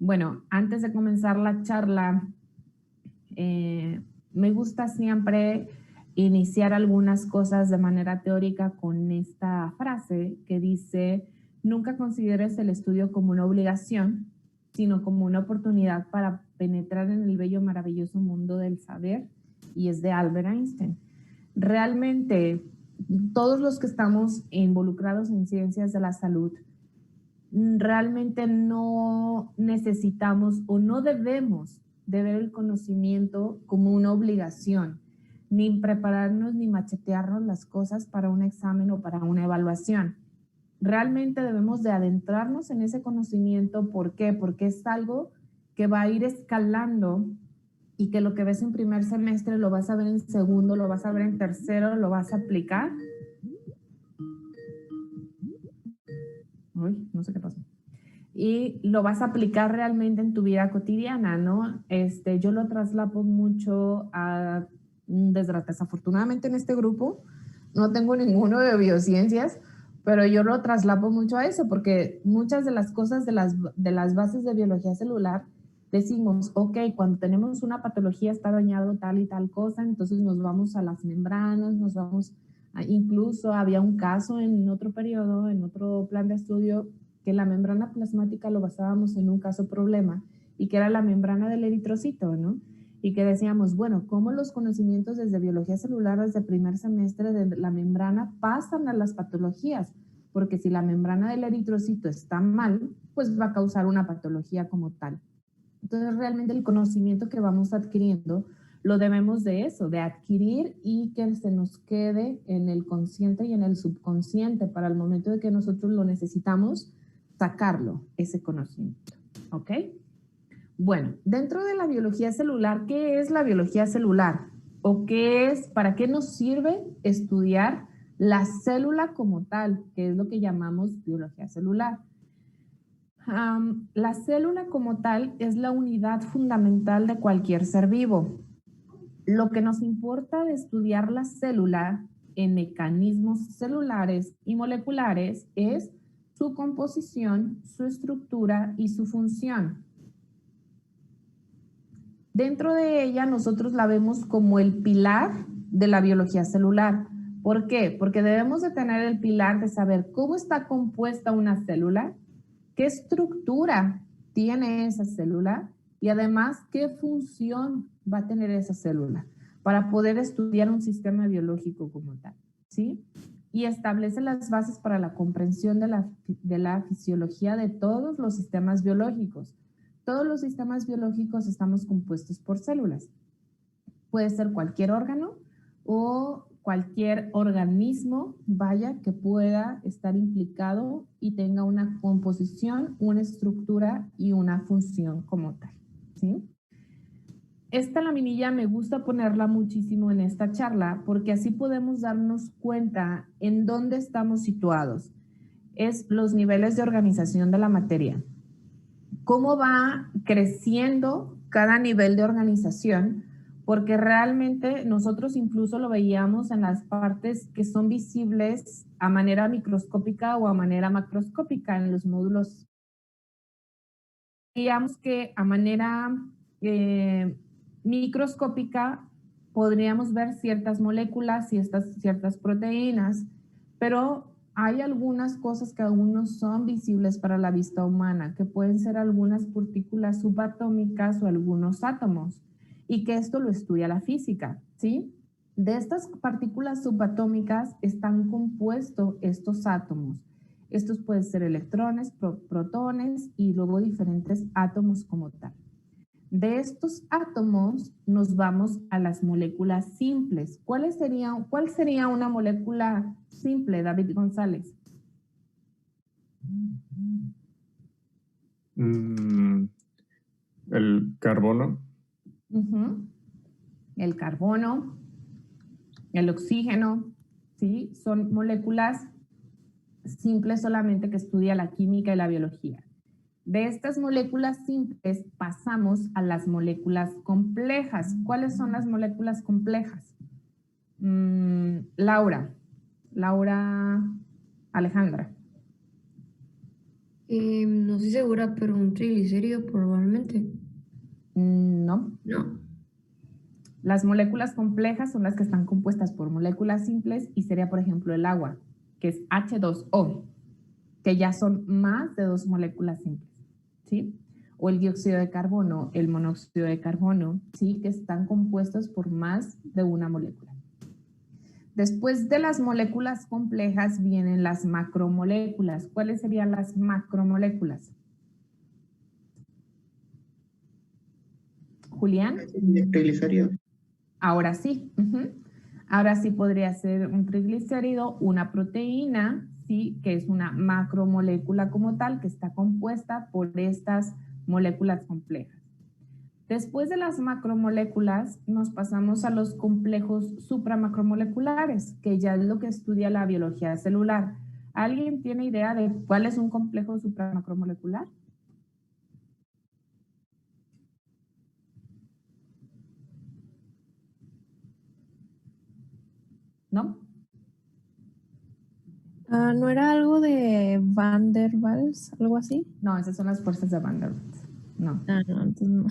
Bueno, antes de comenzar la charla, me gusta siempre iniciar algunas cosas de manera teórica con esta frase que dice, nunca consideres el estudio como una obligación, sino como una oportunidad para penetrar en el bello, maravilloso mundo del saber, y es de Albert Einstein. Realmente, todos los que estamos involucrados en ciencias de la salud, realmente no necesitamos o no debemos de ver el conocimiento como una obligación, ni prepararnos ni machetearnos las cosas para un examen o para una evaluación. Realmente debemos de adentrarnos en ese conocimiento. ¿Por qué? Porque es algo que va a ir escalando y que lo que ves en primer semestre lo vas a ver en segundo, lo vas a ver en tercero, lo vas a aplicar. Uy, no sé qué pasó. Y lo vas a aplicar realmente en tu vida cotidiana, ¿no? Yo lo traslapo mucho a, desafortunadamente en este grupo, no tengo ninguno de biociencias, pero yo lo traslapo mucho a eso, porque muchas de las cosas de las bases de biología celular, decimos, ok, cuando tenemos una patología está dañado tal y tal cosa, entonces nos vamos a las membranas, nos vamos incluso había un caso en otro periodo, en otro plan de estudio, que la membrana plasmática lo basábamos en un caso problema y que era la membrana del eritrocito, ¿no? Y que decíamos, bueno, ¿cómo los conocimientos desde biología celular, desde primer semestre de la membrana, pasan a las patologías? Porque si la membrana del eritrocito está mal, pues va a causar una patología como tal. Entonces, realmente el conocimiento que vamos adquiriendo lo debemos de eso, de adquirir y que se nos quede en el consciente y en el subconsciente para el momento de que nosotros lo necesitamos, sacarlo, ese conocimiento. ¿Ok? Bueno, dentro de la biología celular, ¿qué es la biología celular? ¿O qué es, para qué nos sirve estudiar la célula como tal, que es lo que llamamos biología celular? La célula como tal es la unidad fundamental de cualquier ser vivo. Lo que nos importa de estudiar la célula en mecanismos celulares y moleculares es su composición, su estructura y su función. Dentro de ella nosotros la vemos como el pilar de la biología celular. ¿Por qué? Porque debemos de tener el pilar de saber cómo está compuesta una célula, qué estructura tiene esa célula y además qué función va a tener esa célula para poder estudiar un sistema biológico como tal, ¿sí? Y establece las bases para la comprensión de la fisiología de todos los sistemas biológicos. Todos los sistemas biológicos estamos compuestos por células. Puede ser cualquier órgano o cualquier organismo, vaya, que pueda estar implicado y tenga una composición, una estructura y una función como tal, ¿sí? Esta laminilla me gusta ponerla muchísimo en esta charla porque así podemos darnos cuenta en dónde estamos situados. Es los niveles de organización de la materia. Cómo va creciendo cada nivel de organización, porque realmente nosotros incluso lo veíamos en las partes que son visibles a manera microscópica o a manera macroscópica en los módulos. Veíamos que a manera microscópica podríamos ver ciertas moléculas y ciertas proteínas, pero hay algunas cosas que aún no son visibles para la vista humana, que pueden ser algunas partículas subatómicas o algunos átomos, y que esto lo estudia la física, ¿sí? De estas partículas subatómicas están compuestos estos átomos. Estos pueden ser electrones, protones y luego diferentes átomos como tal. De estos átomos nos vamos a las moléculas simples. ¿Cuál sería una molécula simple, David González? El carbono. El carbono, el oxígeno, ¿sí? Son moléculas simples solamente que estudia la química y la biología. De estas moléculas simples pasamos a las moléculas complejas. ¿Cuáles son las moléculas complejas? Laura Alejandra. No estoy segura, pero un triglicérido probablemente. No. No. Las moléculas complejas son las que están compuestas por moléculas simples y sería, por ejemplo, el agua, que es H2O, que ya son más de 2 moléculas simples, ¿sí? O el dióxido de carbono, el monóxido de carbono, ¿sí? Que están compuestos por más de una molécula. Después de las moléculas complejas vienen las macromoléculas. ¿Cuáles serían las macromoléculas? Julián. Triglicéridos. Ahora sí. Ahora sí podría ser un triglicérido, una proteína, ¿sí? Que es una macromolécula como tal, que está compuesta por estas moléculas complejas. Después de las macromoléculas, nos pasamos a los complejos supramacromoleculares, que ya es lo que estudia la biología celular. ¿Alguien tiene idea de cuál es un complejo supramacromolecular? ¿No? ¿No era algo de Van der Waals, algo así? No, esas son las fuerzas de Van der Waals. No. No, entonces no.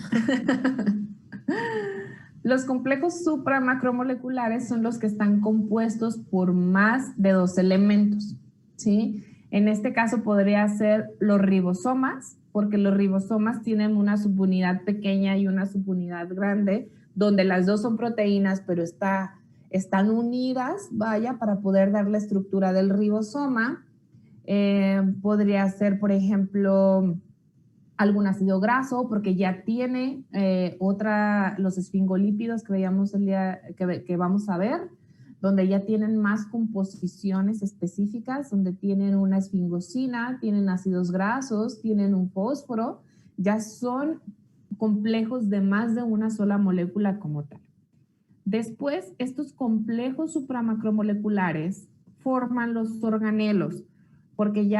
Los complejos supramacromoleculares son los que están compuestos por más de 2 elementos, ¿sí? En este caso podría ser los ribosomas, porque los ribosomas tienen una subunidad pequeña y una subunidad grande, donde las dos son proteínas, pero están unidas, vaya, para poder dar la estructura del ribosoma. Podría ser, por ejemplo, algún ácido graso, porque ya tiene los esfingolípidos que veíamos el día que vamos a ver, donde ya tienen más composiciones específicas, donde tienen una esfingosina, tienen ácidos grasos, tienen un fósforo, ya son complejos de más de una sola molécula como tal. Después, estos complejos supramacromoleculares forman los organelos, porque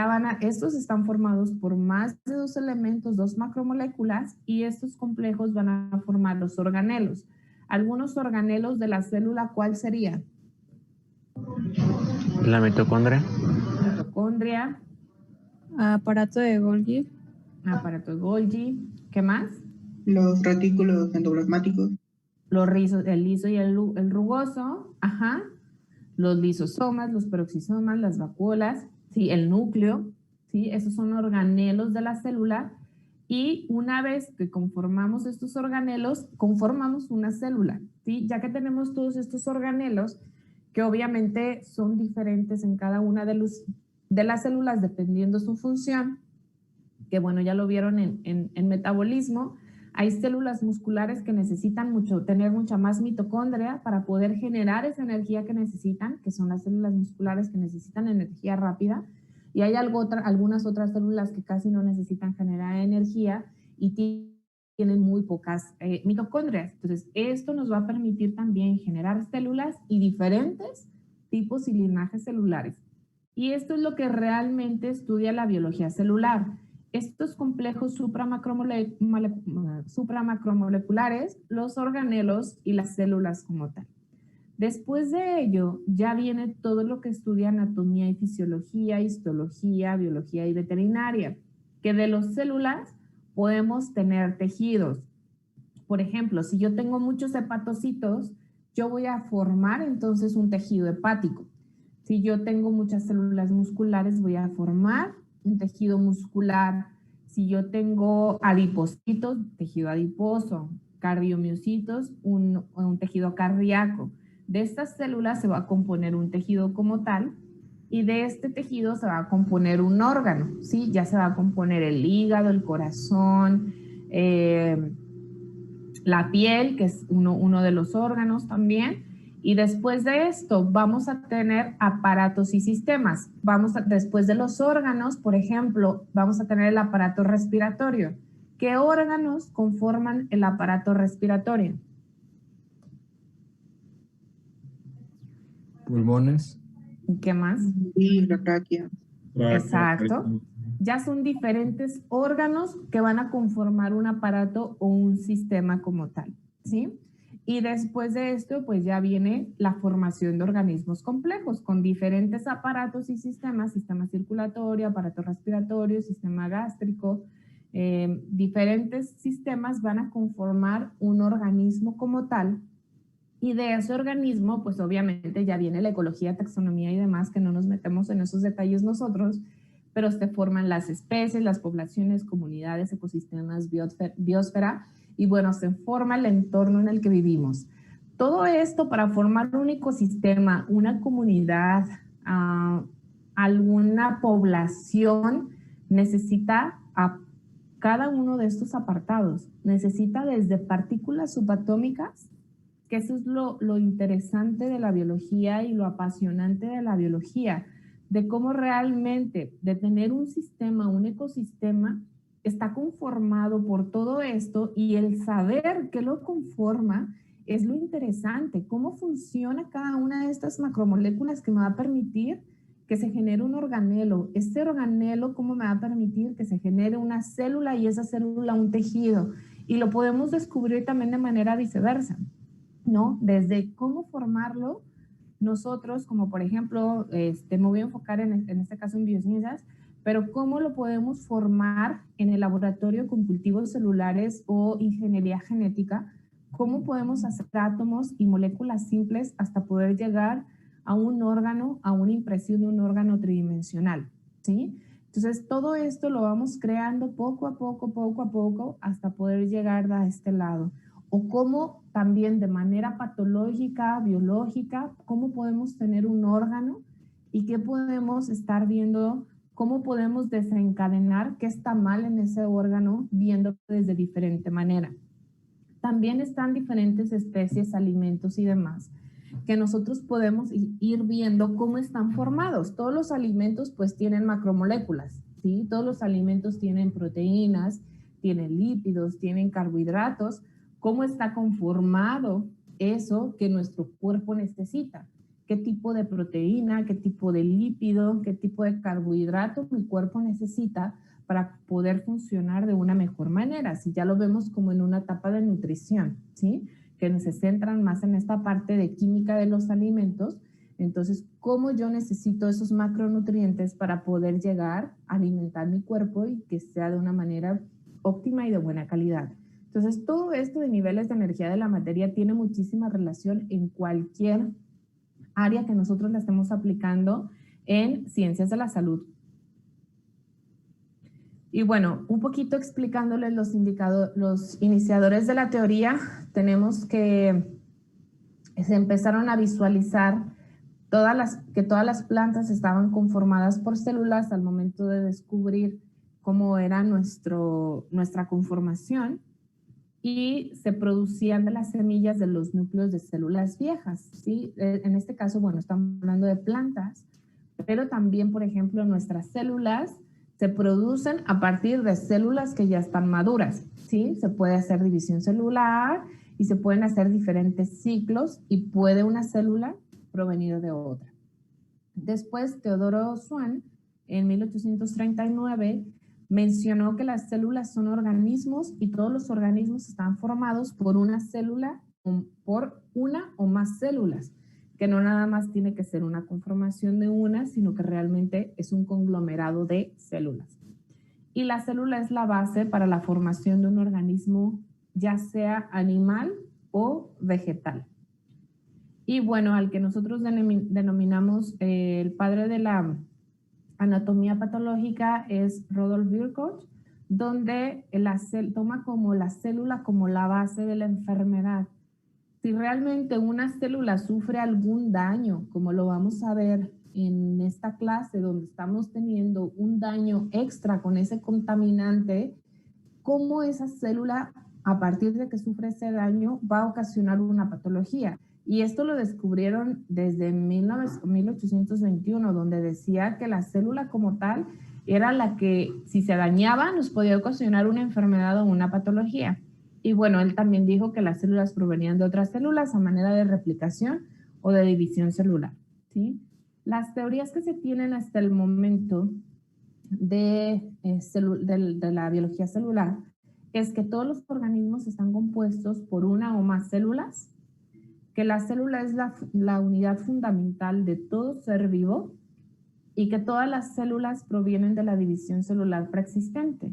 estos están formados por más de 2 elementos, 2 macromoléculas, y estos complejos van a formar los organelos. Algunos organelos de la célula, ¿cuál sería? La mitocondria. Mitocondria. Aparato de Golgi. Aparato de Golgi. ¿Qué más? Los retículos endoplasmáticos. El liso y el rugoso. Ajá. Los lisosomas, los peroxisomas, las vacuolas, ¿sí? El núcleo, ¿sí? Esos son organelos de la célula, y una vez que conformamos estos organelos, conformamos una célula, ¿sí? Ya que tenemos todos estos organelos, que obviamente son diferentes en cada una de las células dependiendo su función, que bueno, ya lo vieron en metabolismo. Hay células musculares que necesitan tener mucha más mitocondria para poder generar esa energía que necesitan, que son las células musculares que necesitan energía rápida, y hay algunas otras células que casi no necesitan generar energía y tienen muy pocas mitocondrias. Entonces, esto nos va a permitir también generar células y diferentes tipos y linajes celulares. Y esto es lo que realmente estudia la biología celular. Estos complejos supramacromoleculares, los organelos y las células como tal. Después de ello, ya viene todo lo que estudia anatomía y fisiología, histología, biología y veterinaria, que de las células podemos tener tejidos. Por ejemplo, si yo tengo muchos hepatocitos, yo voy a formar entonces un tejido hepático. Si yo tengo muchas células musculares, voy a formar un tejido muscular. Si yo tengo adipocitos, tejido adiposo, cardiomiocitos, un tejido cardíaco. De estas células se va a componer un tejido como tal, y de este tejido se va a componer un órgano, ¿sí? Ya se va a componer el hígado, el corazón, la piel, que es uno de los órganos también. Y después de esto vamos a tener aparatos y sistemas. Después de los órganos, por ejemplo, vamos a tener el aparato respiratorio. ¿Qué órganos conforman el aparato respiratorio? Pulmones. ¿Qué más? Y la tráquea. Exacto. Ya son diferentes órganos que van a conformar un aparato o un sistema como tal, ¿sí? Y después de esto, pues ya viene la formación de organismos complejos con diferentes aparatos y sistemas, sistema circulatorio, aparato respiratorio, sistema gástrico, diferentes sistemas van a conformar un organismo como tal. Y de ese organismo, pues obviamente ya viene la ecología, taxonomía y demás, que no nos metemos en esos detalles nosotros, pero se forman las especies, las poblaciones, comunidades, ecosistemas, biosfera, y bueno, se forma el entorno en el que vivimos. Todo esto para formar un ecosistema, una comunidad, alguna población, necesita a cada uno de estos apartados. Necesita desde partículas subatómicas, que eso es lo interesante de la biología y lo apasionante de la biología, de cómo realmente de tener un sistema, un ecosistema, está conformado por todo esto, y el saber qué lo conforma es lo interesante, cómo funciona cada una de estas macromoléculas que me va a permitir que se genere un organelo. Este organelo, cómo me va a permitir que se genere una célula y esa célula un tejido. Y lo podemos descubrir también de manera viceversa, ¿no? Desde cómo formarlo nosotros, como por ejemplo, me voy a enfocar en este caso en biociencias, pero cómo lo podemos formar en el laboratorio con cultivos celulares o ingeniería genética, cómo podemos hacer átomos y moléculas simples hasta poder llegar a un órgano, a una impresión de un órgano tridimensional, ¿sí? Entonces, todo esto lo vamos creando poco a poco, hasta poder llegar a este lado. O cómo también de manera patológica, biológica, cómo podemos tener un órgano y qué podemos estar viendo, cómo podemos desencadenar qué está mal en ese órgano, viendo desde diferente manera. También están diferentes especies, alimentos y demás, que nosotros podemos ir viendo cómo están formados. Todos los alimentos pues tienen macromoléculas, ¿sí? Todos los alimentos tienen proteínas, tienen lípidos, tienen carbohidratos. ¿Cómo está conformado eso que nuestro cuerpo necesita? ¿Qué tipo de proteína, qué tipo de lípido, qué tipo de carbohidrato mi cuerpo necesita para poder funcionar de una mejor manera? Si ya lo vemos como en una etapa de nutrición, ¿sí? Que se centran más en esta parte de química de los alimentos. Entonces, ¿cómo yo necesito esos macronutrientes para poder llegar a alimentar mi cuerpo y que sea de una manera óptima y de buena calidad? Entonces, todo esto de niveles de energía de la materia tiene muchísima relación en cualquier área que nosotros la estemos aplicando en ciencias de la salud. Y bueno, un poquito explicándoles los iniciadores de la teoría, tenemos que se empezaron a visualizar que todas las plantas estaban conformadas por células al momento de descubrir cómo era nuestra conformación, y se producían de las semillas de los núcleos de células viejas, ¿sí? En este caso, bueno, estamos hablando de plantas, pero también, por ejemplo, nuestras células se producen a partir de células que ya están maduras, ¿sí? Se puede hacer división celular y se pueden hacer diferentes ciclos y puede una célula provenir de otra. Después, Teodoro Swan, en 1839, mencionó que las células son organismos y todos los organismos están formados por una célula, por una o más células, que no nada más tiene que ser una conformación de una, sino que realmente es un conglomerado de células. Y la célula es la base para la formación de un organismo, ya sea animal o vegetal. Y bueno, al que nosotros denominamos el padre de la anatomía patológica es Rudolf Virchow, donde toma como la célula como la base de la enfermedad. Si realmente una célula sufre algún daño, como lo vamos a ver en esta clase donde estamos teniendo un daño extra con ese contaminante, cómo esa célula, a partir de que sufre ese daño, va a ocasionar una patología. Y esto lo descubrieron desde 1821, donde decía que la célula como tal era la que, si se dañaba, nos podía ocasionar una enfermedad o una patología. Y bueno, él también dijo que las células provenían de otras células a manera de replicación o de división celular, ¿sí? Las teorías que se tienen hasta el momento de la biología celular es que todos los organismos están compuestos por una o más células que la célula es la unidad fundamental de todo ser vivo y que todas las células provienen de la división celular preexistente.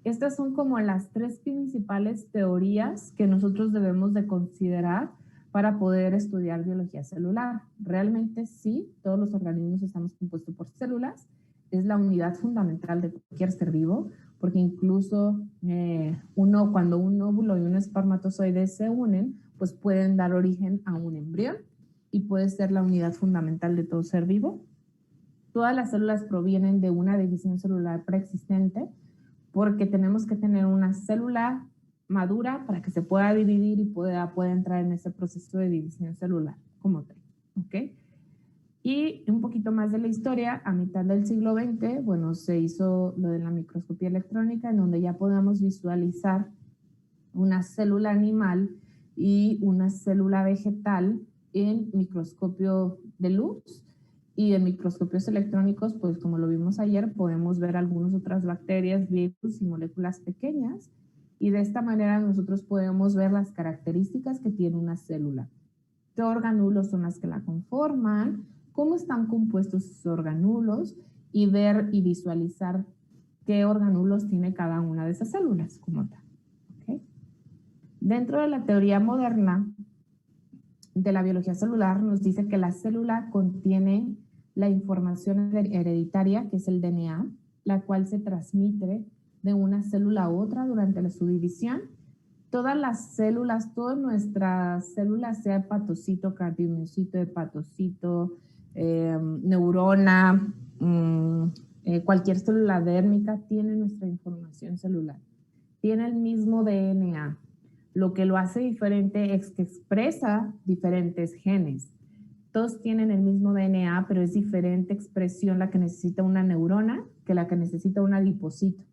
Estas son como las tres principales teorías que nosotros debemos de considerar para poder estudiar biología celular. Realmente sí, todos los organismos estamos compuestos por células, es la unidad fundamental de cualquier ser vivo, porque incluso cuando un óvulo y un espermatozoide se unen, pues pueden dar origen a un embrión y puede ser la unidad fundamental de todo ser vivo. Todas las células provienen de una división celular preexistente, porque tenemos que tener una célula madura para que se pueda dividir y pueda entrar en ese proceso de división celular como tal, ¿ok? Y un poquito más de la historia, a mitad del siglo XX, bueno, se hizo lo de la microscopía electrónica, en donde ya podemos visualizar una célula animal y una célula vegetal en microscopio de luz, y en microscopios electrónicos, pues como lo vimos ayer, podemos ver algunas otras bacterias, virus y moléculas pequeñas, y de esta manera nosotros podemos ver las características que tiene una célula. ¿Qué organulos son las que la conforman? ¿Cómo están compuestos sus organulos? Y ver y visualizar qué organulos tiene cada una de esas células como tal. ¿Okay? Dentro de la teoría moderna de la biología celular nos dice que la célula contiene la información hereditaria, que es el DNA, la cual se transmite de una célula a otra durante la subdivisión. Todas las células, todas nuestras células, sea hepatocito, cardiomiocito, hepatocito, neurona, cualquier célula dérmica tiene nuestra información celular. Tiene el mismo DNA. Lo que lo hace diferente es que expresa diferentes genes. Todos tienen el mismo DNA, pero es diferente expresión la que necesita una neurona que la que necesita un adipocito.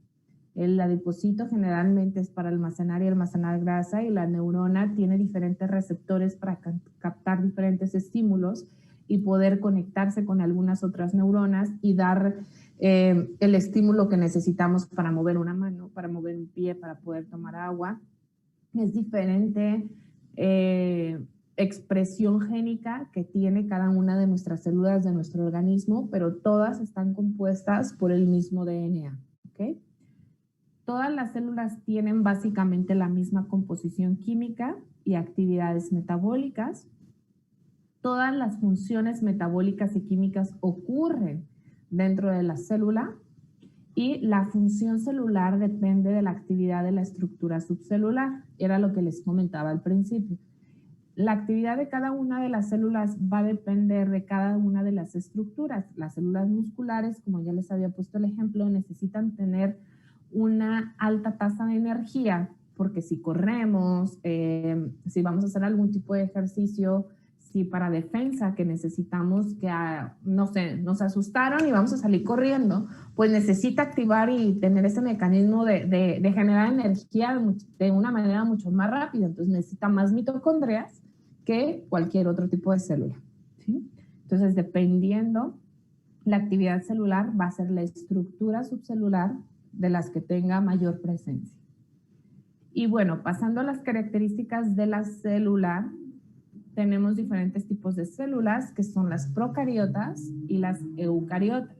El adipocito generalmente es para almacenar y almacenar grasa, y la neurona tiene diferentes receptores para captar diferentes estímulos y poder conectarse con algunas otras neuronas y dar el estímulo que necesitamos para mover una mano, para mover un pie, para poder tomar agua. Es diferente expresión génica que tiene cada una de nuestras células de nuestro organismo, pero todas están compuestas por el mismo DNA. ¿Okay? Todas las células tienen básicamente la misma composición química y actividades metabólicas. Todas las funciones metabólicas y químicas ocurren dentro de la célula, y la función celular depende de la actividad de la estructura subcelular. Era lo que les comentaba al principio. La actividad de cada una de las células va a depender de cada una de las estructuras. Las células musculares, como ya les había puesto el ejemplo, necesitan tener una alta tasa de energía, porque si corremos, si vamos a hacer algún tipo de ejercicio, si para defensa que necesitamos que, no sé, nos asustaron y vamos a salir corriendo, pues necesita activar y tener ese mecanismo de generar energía de una manera mucho más rápida. Entonces necesita más mitocondrias que cualquier otro tipo de célula, ¿sí? Entonces, dependiendo la actividad celular, va a ser la estructura subcelular de las que tenga mayor presencia. Y bueno, pasando a las características de la célula, tenemos diferentes tipos de células, que son las procariotas y las eucariotas.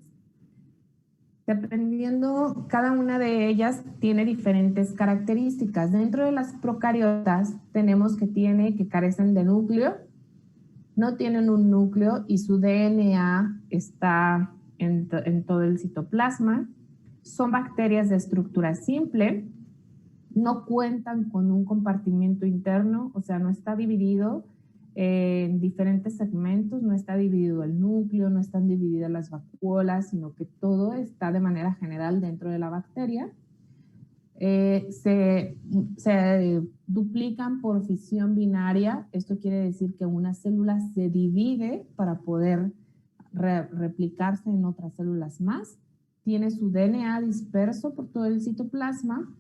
Dependiendo, cada una de ellas tiene diferentes características. Dentro de las procariotas tenemos que carecen de núcleo, no tienen un núcleo y su DNA está en todo el citoplasma. Son bacterias de estructura simple, no cuentan con un compartimento interno, o sea, no está dividido en diferentes segmentos, no está dividido el núcleo, no están divididas las vacuolas, sino que todo está de manera general dentro de la bacteria. Se duplican por fisión binaria. Esto quiere decir que una célula se divide para poder replicarse en otras células más. Tiene su DNA disperso por todo el citoplasma.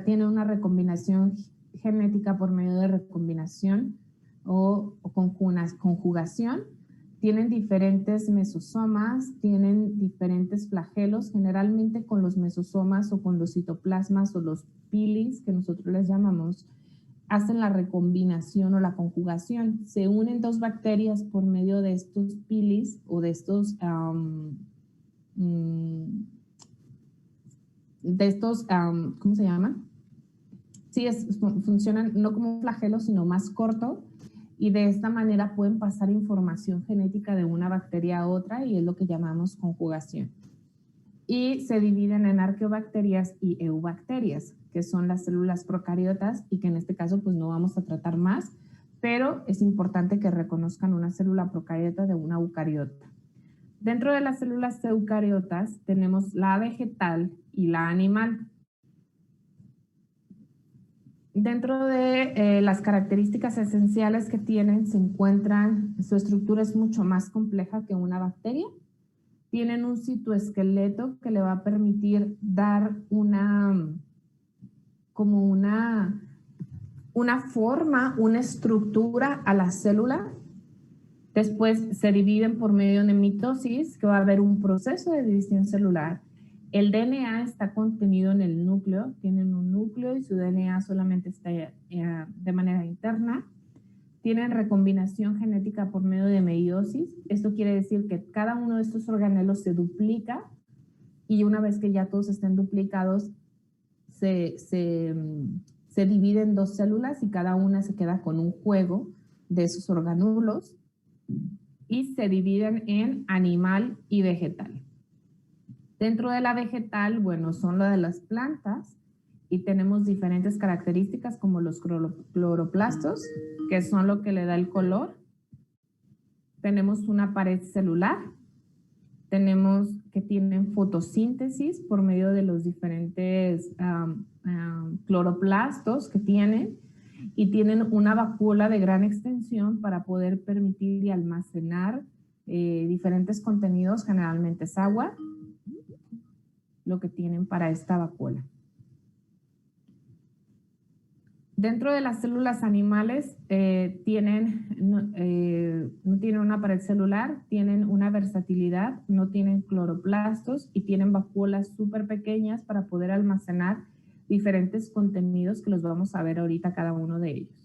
Tiene una recombinación genética por medio de recombinación o conjugación. Tienen diferentes mesosomas, tienen diferentes flagelos, generalmente con los mesosomas o con los citoplasmas o los pilis, que nosotros les llamamos, hacen la recombinación o la conjugación. Se unen dos bacterias por medio de estos pilis o de estos ¿cómo se llaman? Sí, funcionan no como un flagelo, sino más corto, y de esta manera pueden pasar información genética de una bacteria a otra, y es lo que llamamos conjugación. Y se dividen en arqueobacterias y eubacterias, que son las células procariotas, y que en este caso pues no vamos a tratar más, pero es importante que reconozcan una célula procariota de una eucariota. Dentro de las células eucariotas tenemos la vegetal y la animal. Dentro de las características esenciales que tienen se encuentran, su estructura es mucho más compleja que una bacteria. Tienen un citoesqueleto que le va a permitir dar una forma, una estructura a la célula. Después se dividen por medio de mitosis, que va a haber un proceso de división celular. El DNA está contenido en el núcleo, tienen un núcleo y su DNA solamente está de manera interna. Tienen recombinación genética por medio de meiosis. Esto quiere decir que cada uno de estos organelos se duplica, y una vez que ya todos estén duplicados, se dividen en dos células y cada una se queda con un juego de esos organulos, y se dividen en animal y vegetal. Dentro de la vegetal, bueno, son lo de las plantas, y tenemos diferentes características como los cloroplastos, que son lo que le da el color. Tenemos una pared celular, tenemos que tienen fotosíntesis por medio de los diferentes cloroplastos que tienen, y tienen una vacuola de gran extensión para poder permitir y almacenar diferentes contenidos, generalmente es agua, lo que tienen para esta vacuola. Dentro de las células animales no tienen una pared celular, tienen una versatilidad, no tienen cloroplastos y tienen vacuolas súper pequeñas para poder almacenar diferentes contenidos que los vamos a ver ahorita cada uno de ellos.